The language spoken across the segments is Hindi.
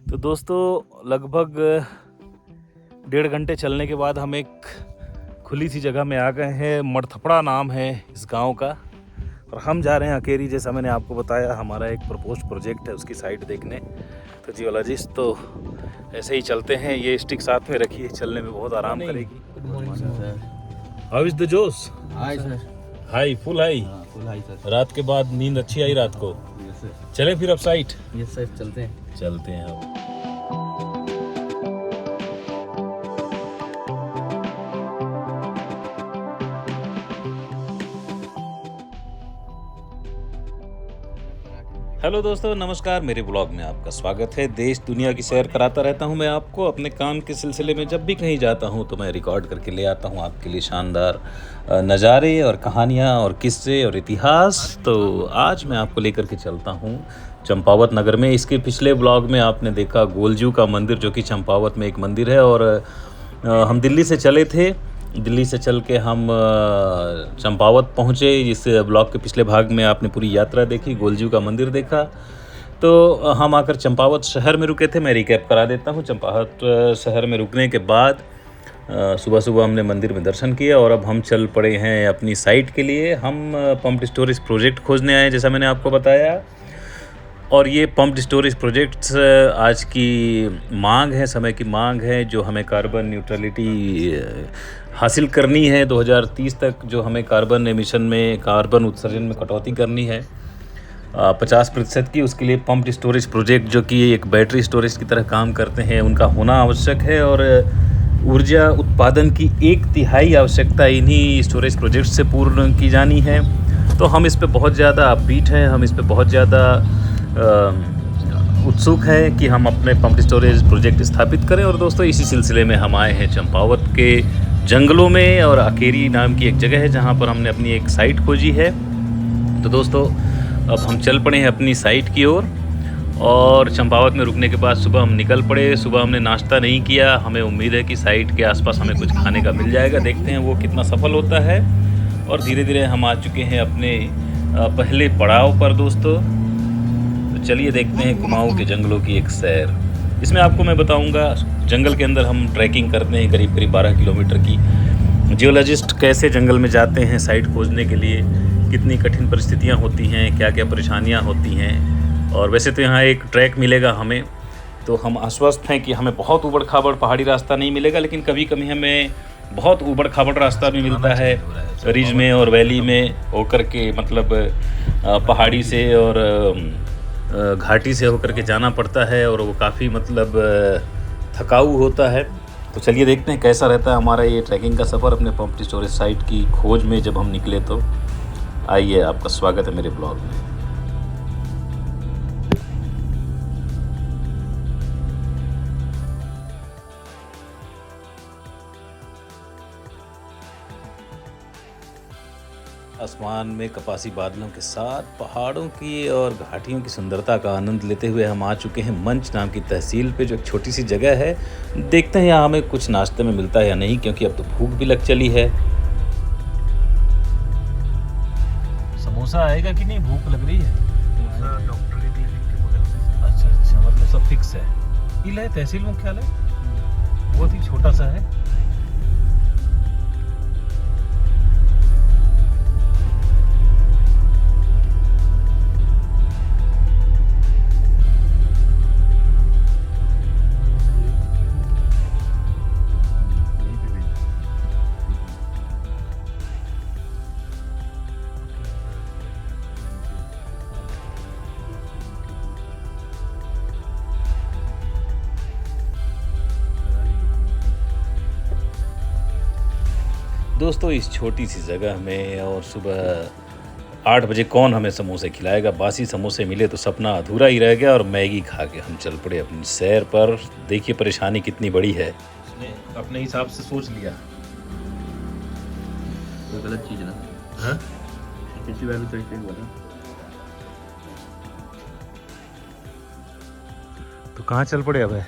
तो दोस्तों लगभग 1.5 घंटे चलने के बाद हम एक खुली सी जगह में आ गए हैं। मड़थपड़ा नाम है इस गांव का और हम जा रहे हैं अकेरी। जैसा मैंने आपको बताया, हमारा एक प्रपोज्ड प्रोजेक्ट है उसकी साइट देखने। तो जियोलॉजिस्ट तो ऐसे ही चलते हैं। ये स्टिक साथ में रखिए, चलने में बहुत आराम करेगी। Good morning sir. How is the जोश? Hi sir. High, full high. Full high sir. रात के बाद नींद अच्छी आई रात को? Yes sir. चले फिर अब साइट यस सर, चलते हैं। चलते हैं अब। हेलो दोस्तों, नमस्कार। मेरे ब्लॉग में आपका स्वागत है। देश दुनिया की सैर कराता रहता हूं मैं आपको। अपने काम के सिलसिले में जब भी कहीं जाता हूं तो मैं रिकॉर्ड करके ले आता हूं आपके लिए शानदार नज़ारे और कहानियां और किस्से और इतिहास। तो आज मैं आपको लेकर के चलता हूं चंपावत नगर में। इसके पिछले ब्लॉग में आपने देखा गोलजू का मंदिर, जो कि चंपावत में एक मंदिर है। और हम दिल्ली से चले थे। दिल्ली से चल के हम चंपावत पहुँचे। इस ब्लॉग के पिछले भाग में आपने पूरी यात्रा देखी, गोलजू का मंदिर देखा। तो हम आकर चंपावत शहर में रुके थे। मैं रिकैप करा देता हूँ। चंपावत शहर में रुकने के बाद सुबह सुबह हमने मंदिर में दर्शन किया और अब हम चल पड़े हैं अपनी साइट के लिए। हम पम्प्ड स्टोरेज प्रोजेक्ट खोजने आए, जैसा मैंने आपको बताया। और ये पम्प्ड स्टोरेज प्रोजेक्ट्स आज की मांग है, समय की मांग है, जो हमें कार्बन न्यूट्रलिटी हासिल करनी है 2030 तक। जो हमें कार्बन एमिशन में, कार्बन उत्सर्जन में कटौती करनी है 50% की। उसके लिए पम्प्ड स्टोरेज प्रोजेक्ट, जो कि एक बैटरी स्टोरेज की तरह काम करते हैं, उनका होना आवश्यक है। और ऊर्जा उत्पादन की 1/3 आवश्यकता इन्हीं स्टोरेज प्रोजेक्ट से पूर्ण की जानी है। तो हम इस पे बहुत ज़्यादा अपबीट हैं, हम इस पे बहुत ज़्यादा उत्सुक है कि हम अपने पम्प्ड स्टोरेज प्रोजेक्ट स्थापित करें। और दोस्तों इसी सिलसिले में हम आए हैं चंपावत के जंगलों में। और अकेरी नाम की एक जगह है जहां पर हमने अपनी एक साइट खोजी है। तो दोस्तों अब हम चल पड़े हैं अपनी साइट की ओर। और चंपावत में रुकने के बाद सुबह हम निकल पड़े। सुबह हमने नाश्ता नहीं किया। हमें उम्मीद है कि साइट के आसपास हमें कुछ खाने का मिल जाएगा। देखते हैं वो कितना सफल होता है। और धीरे धीरे हम आ चुके हैं अपने पहले पड़ाव पर दोस्तों। चलिए देखते हैं कुमाऊं के जंगलों की एक सैर। इसमें आपको मैं बताऊंगा जंगल के अंदर हम ट्रैकिंग करते हैं करीब 12 किलोमीटर की। जियोलॉजिस्ट कैसे जंगल में जाते हैं साइट खोजने के लिए, कितनी कठिन परिस्थितियां होती हैं, क्या क्या परेशानियां होती हैं। और वैसे तो यहाँ एक ट्रैक मिलेगा हमें, तो हम आश्वस्त हैं कि हमें बहुत ऊबड़ खाबड़ पहाड़ी रास्ता नहीं मिलेगा। लेकिन कभी कभी हमें बहुत ऊबड़ खाबड़ रास्ता भी मिलता है रिज में और वैली में होकर के, मतलब पहाड़ी से और घाटी से होकर के जाना पड़ता है। और वो काफ़ी मतलब थकाऊ होता है। तो चलिए देखते हैं कैसा रहता है हमारा ये ट्रैकिंग का सफ़र अपने पम्प्ड स्टोरेज साइट की खोज में जब हम निकले। तो आइए, आपका स्वागत है मेरे ब्लॉग में। आसमान में कपासी बादलों के साथ पहाड़ों की और घाटियों की सुंदरता का आनंद लेते हुए हम आ चुके हैं मंच नाम की तहसील पे, जो एक छोटी सी जगह है। देखते हैं यहाँ हमें कुछ नाश्ते में मिलता है या नहीं, क्योंकि अब तो भूख भी लग चली है। समोसा आएगा कि नहीं? भूख लग रही है। डॉक्टर की क्लिनिक के बगल में। अच्छा, मतलब सब फिक्स है। तहसील मुख्यालय बहुत ही छोटा सा है। दोस्तों इस छोटी सी जगह में और सुबह 8 बजे कौन हमें समोसे खिलाएगा? बासी समोसे मिले तो सपना अधूरा ही रह गया। और मैगी खा के हम चल पड़े अपनी सैर पर। देखिए परेशानी कितनी बड़ी है। उसने अपने हिसाब से सोच लिया। वो गलत चीज़ ना। हाँ? पिछली बार भी तो ऐसे ही हुआ था। तो कहाँ चल पड़े अब?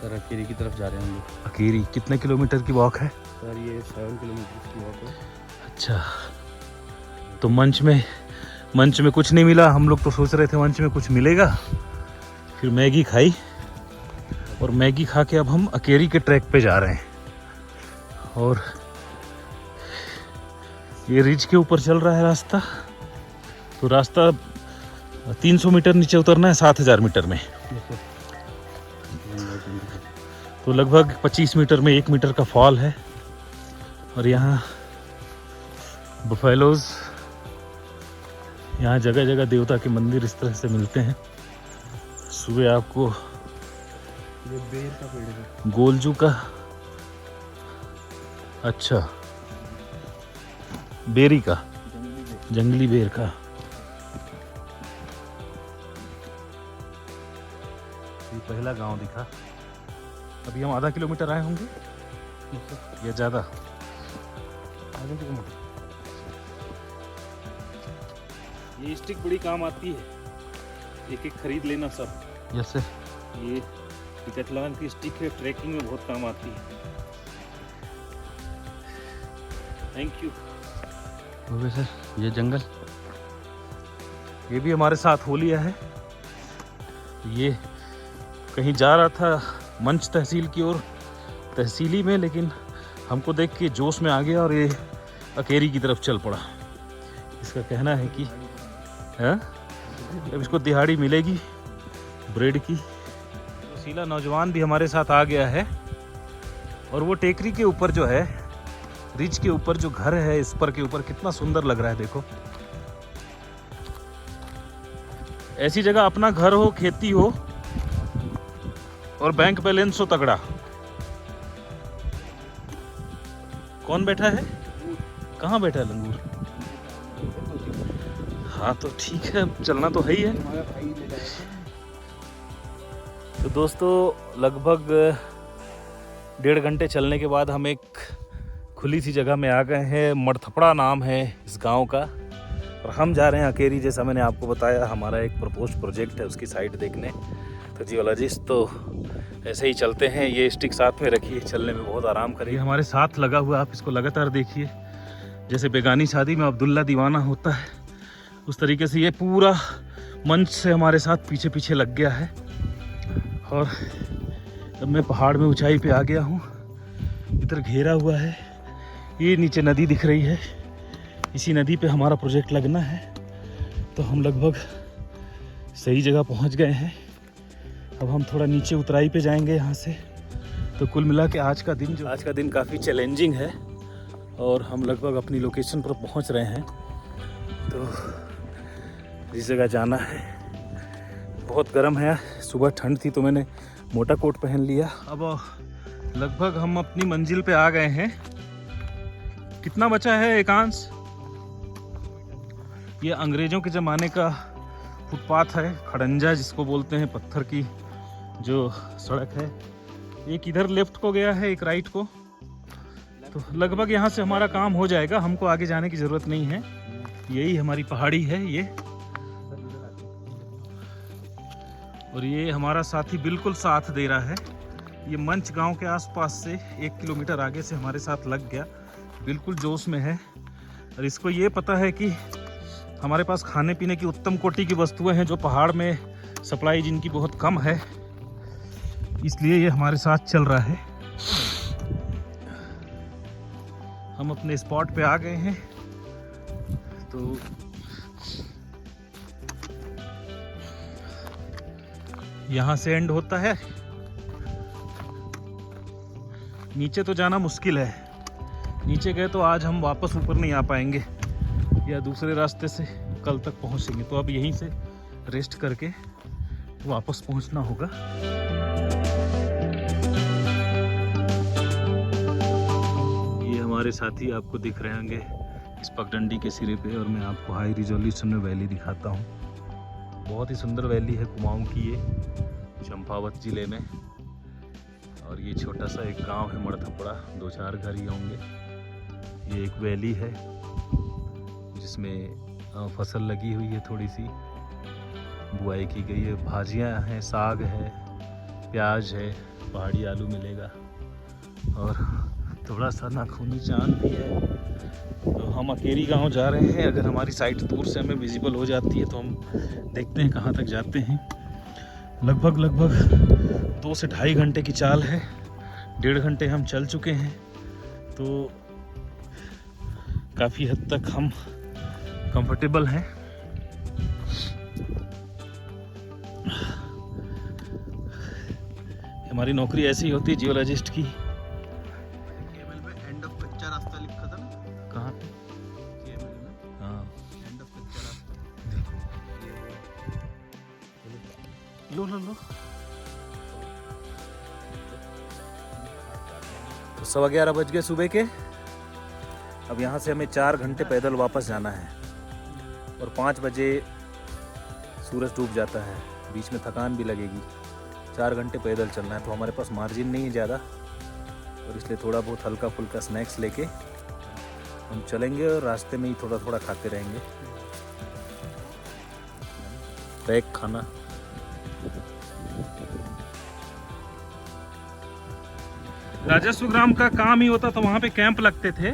सर अकेरी की तरफ जा रहे हैं हम लोग। अकेरी कितने किलोमीटर की वॉक है? सर ये 7 किलोमीटर की वॉक है। अच्छा, तो मंच में कुछ नहीं मिला। हम लोग तो सोच रहे थे मंच में कुछ मिलेगा। फिर मैगी खाई और मैगी खा के अब हम अकेरी के ट्रैक पे जा रहे हैं। और ये रिज के ऊपर चल रहा है रास्ता। तो रास्ता 300 मीटर नीचे उतरना है 7000 मीटर में। तो लगभग 25 मीटर में 1 मीटर का फॉल है। और यहाँ बफेलोज, यहाँ जगह जगह देवता के मंदिर इस तरह से मिलते हैं। सुबह आपको ये बेर का पेड़ है। गोलजू का, अच्छा बेरी का, जंगली बेर का। ये पहला गांव दिखा। अभी हम आधा किलोमीटर आए होंगे या ज़्यादा। आधे किलोमीटर। ये स्टिक बड़ी काम आती है, एक एक खरीद लेना सब। Yes sir. ये डिकैथलॉन की स्टिक है, ट्रैकिंग में बहुत काम आती है। Thank you. ओके सर, ये जंगल। ये भी हमारे साथ हो लिया है। ये कहीं जा रहा था मंच तहसील की ओर, तहसीली में, लेकिन हमको देख के जोश में आ गया और ये अकेरी की तरफ चल पड़ा। इसका कहना है कि अब इसको दिहाड़ी मिलेगी ब्रेड की। रसीला नौजवान भी हमारे साथ आ गया है। और वो टेकरी के ऊपर जो है, रिज के ऊपर जो घर है, इस पर के ऊपर कितना सुंदर लग रहा है, देखो। ऐसी जगह अपना घर हो, खेती हो और बैंक बैलेंस हो तगड़ा। कौन बैठा है? कहाँ बैठा है लंगूर? हाँ तो ठीक है, चलना तो है ही है। तो दोस्तों, लगभग 1.5 घंटे चलने के बाद हम एक खुली सी जगह में आ गए हैं। मड़थपड़ा नाम है इस गांव का। और हम जा रहे हैं अकेरी, जैसा मैंने आपको बताया। हमारा एक प्रपोज्ड प्रोजेक्ट है, उसकी साइट देखने। तो जियोलॉजिस्ट तो ऐसे ही चलते हैं। ये स्टिक साथ में रखिए, चलने में बहुत आराम करेगी। हमारे साथ लगा हुआ, आप इसको लगातार देखिए। जैसे बेगानी शादी में अब्दुल्ला दीवाना होता है, उस तरीके से ये पूरा मंच से हमारे साथ पीछे पीछे लग गया है। और अब मैं पहाड़ में ऊंचाई पे आ गया हूँ। इधर घेरा हुआ है, ये नीचे नदी दिख रही है। इसी नदी पे हमारा प्रोजेक्ट लगना है। तो हम लगभग सही जगह पहुँच गए हैं। अब हम थोड़ा नीचे उतराई पे जाएंगे यहाँ से। तो कुल मिला के आज का दिन काफ़ी चैलेंजिंग है। और हम लगभग अपनी लोकेशन पर पहुँच रहे हैं। तो जिस जगह जाना है, बहुत गर्म है। सुबह ठंड थी तो मैंने मोटा कोट पहन लिया। अब लगभग हम अपनी मंजिल पे आ गए हैं। कितना बचा है एकांश? ये अंग्रेज़ों के ज़माने का फुटपाथ है, खड़ंजा जिसको बोलते हैं, पत्थर की जो सड़क है। एक इधर लेफ्ट को गया है, एक राइट को। तो लगभग यहाँ से हमारा काम हो जाएगा, हमको आगे जाने की ज़रूरत नहीं है। यही हमारी पहाड़ी है ये। और ये हमारा साथी बिल्कुल साथ दे रहा है। ये मंच गांव के आसपास से 1 किलोमीटर आगे से हमारे साथ लग गया, बिल्कुल जोश में है। और इसको ये पता है कि हमारे पास खाने पीने की उत्तम कोटि की वस्तुएं हैं, जो पहाड़ में सप्लाई जिनकी बहुत कम है, इसलिए ये हमारे साथ चल रहा है। हम अपने स्पॉट पे आ गए हैं। तो यहाँ से एंड होता है। नीचे तो जाना मुश्किल है, नीचे गए तो आज हम वापस ऊपर नहीं आ पाएंगे, या दूसरे रास्ते से कल तक पहुँचेंगे। तो अब यहीं से रेस्ट करके वापस पहुँचना होगा। ये हमारे साथी आपको दिख रहे होंगे इस पगडंडी के सिरे पे। और मैं आपको हाई रिजोल्यूशन में वैली दिखाता हूँ। बहुत ही सुंदर वैली है कुमाऊं की, ये चंपावत ज़िले में। और ये छोटा सा एक गांव है मड़थपड़ा, 2-4 घर ही होंगे। ये एक वैली है जिसमें फसल लगी हुई है, थोड़ी सी बुआई की गई है। भाजियां हैं, साग है, प्याज है, पहाड़ी आलू मिलेगा और थोड़ा सा नाखूनी चांद भी है। तो हम अकेरी गांव जा रहे हैं। अगर हमारी साइट दूर से हमें विजिबल हो जाती है तो हम देखते हैं कहाँ तक जाते हैं। लगभग 2 से ढाई घंटे की चाल है। 1.5 घंटे हम चल चुके हैं, तो काफ़ी हद तक हम कंफर्टेबल हैं। हमारी नौकरी ऐसी ही होती है जियोलॉजिस्ट की। केबल में एंड ऑफ कच्चा रास्ता लिखा था ना? कहाँ पे? केबल में हाँ, एंड ऑफ कच्चा रास्ता। लो लो लो। तो 11:15 बज गए सुबह के। अब यहाँ से हमें 4 घंटे पैदल वापस जाना है और 5 बजे सूरज डूब जाता है। बीच में थकान भी लगेगी। 4 घंटे पैदल चलना है, तो हमारे पास मार्जिन नहीं है ज़्यादा, और इसलिए थोड़ा बहुत हल्का फुल्का स्नैक्स लेके हम चलेंगे और रास्ते में ही थोड़ा थोड़ा खाते रहेंगे। पैक खाना। राजस्व ग्राम का काम ही होता, तो वहां पे कैंप लगते थे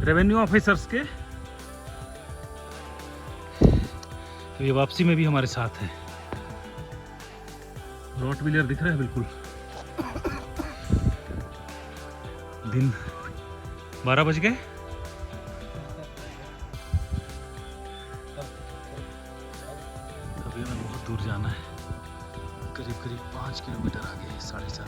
रेवेन्यू ऑफिसर्स के। तो ये वापसी में भी हमारे साथ है। रॉटवीलर दिख रहा है बिल्कुल। दिन 12 बज गए। अभी हमें बहुत दूर जाना है, करीब करीब 5 किलोमीटर आगे है, 4.5।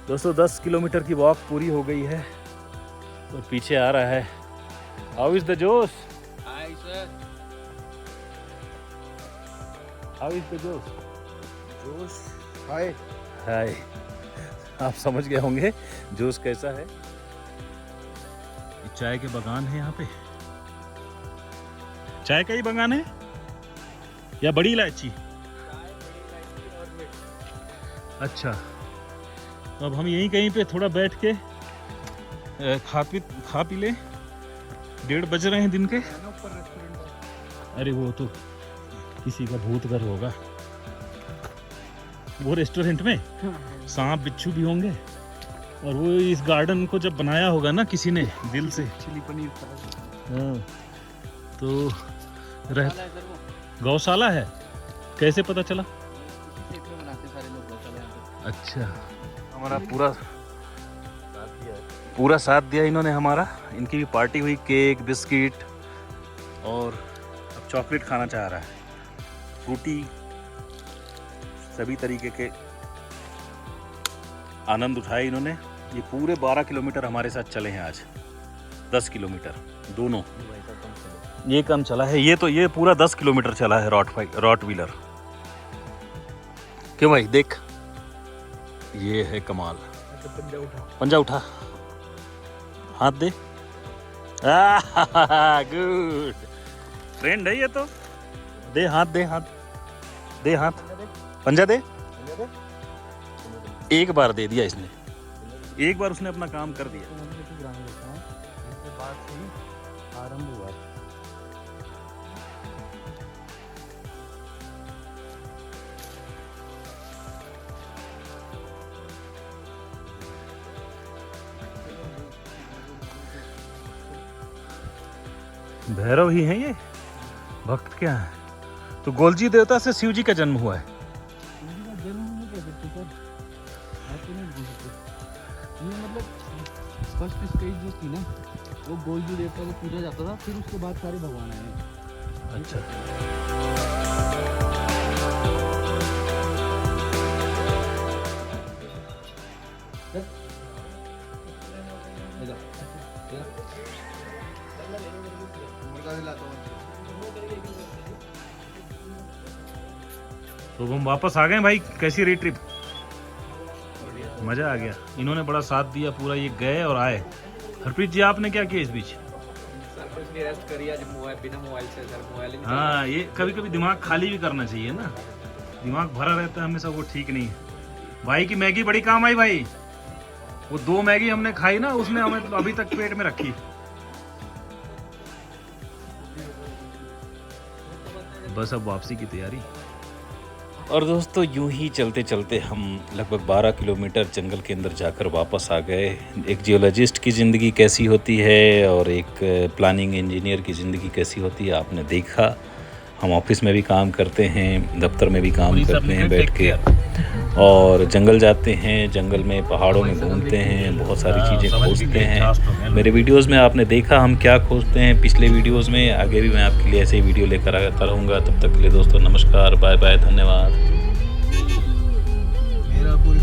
दोस्तों 10 किलोमीटर की वॉक पूरी हो गई है और पीछे आ रहा है हाउ इज द जोश। Hi sir. How is the जोश। जोश हाय। हाय। आप समझ गए होंगे जोश कैसा है। ये चाय के बागान है यहाँ पे। चाय का ही बागान है या बड़ी इलायची? अच्छा, तो अब हम यहीं कहीं पे थोड़ा बैठ के खा पी ले। 1:30 बज रहे हैं दिन के। अरे वो तो किसी का भूत घर होगा वो रेस्टोरेंट में। सांप बिच्छू भी होंगे, और वो इस गार्डन को जब बनाया होगा ना किसी ने दिल से। चिली पनीर। हाँ, तो गौशाला है। कैसे पता चला? अच्छा, हमारा पूरा साथ दिया इन्होंने हमारा। इनकी भी पार्टी हुई, केक बिस्किट, और अब चॉकलेट खाना चाह रहा है, फ्रूटी, सभी तरीके के आनंद उठाए इन्होंने। ये पूरे 12 किलोमीटर हमारे साथ चले हैं आज। 10 किलोमीटर दोनों। ये कम चला है, ये पूरा 10 किलोमीटर चला है रॉटवीलर। क्यों भाई देख, ये है कमाल। पंजा उठा, हाथ दे। गुड फ्रेंड है ये तो। दे हाथ, दे हाथ, दे हाथ, पंजा दे। एक बार दे दिया इसने, एक बार उसने अपना काम कर दिया। आरंभ हुआ। भैरव ही हैं ये भक्त, क्या है? तो गोलजी देवता से शिव जी का जन्म हुआ है। ये मतलब फर्स्ट स्टेज जो थी ना, वो गोलजू देवता को पूजा जाता था, फिर उसके बाद सारे भगवान आए। अच्छा, तो हम वापस आ गए भाई। कैसी रही ट्रिप? मजा आ गया। इन्होंने बड़ा साथ दिया पूरा, ये गए और आए। हरप्रीत जी आपने क्या किया इस बीच? रेस्ट करिए आज, बिना मोबाइल से सर। मोबाइल हाँ, ये कभी कभी दिमाग खाली भी करना चाहिए ना। दिमाग भरा रहता है हमेशा, वो ठीक नहीं है। भाई की मैगी बड़ी काम आई भाई। वो 2 मैगी हमने खाई ना, उसने हमें अभी तक पेट में रखी। बस अब वापसी की तैयारी। और दोस्तों यूं ही चलते चलते हम लगभग 12 किलोमीटर जंगल के अंदर जाकर वापस आ गए। एक जियोलॉजिस्ट की ज़िंदगी कैसी होती है और एक प्लानिंग इंजीनियर की ज़िंदगी कैसी होती है आपने देखा। हम ऑफिस में भी काम करते हैं, दफ्तर में भी काम करते हैं बैठ के, और जंगल जाते हैं, जंगल में पहाड़ों में घूमते हैं, बहुत सारी चीज़ें खोजते हैं। मेरे वीडियोस में आपने देखा हम क्या खोजते हैं पिछले वीडियोस में। आगे भी मैं आपके लिए ऐसे ही वीडियो लेकर आता रहूँगा। तब तक के लिए दोस्तों नमस्कार, बाय बाय, धन्यवाद। मेरा पूरी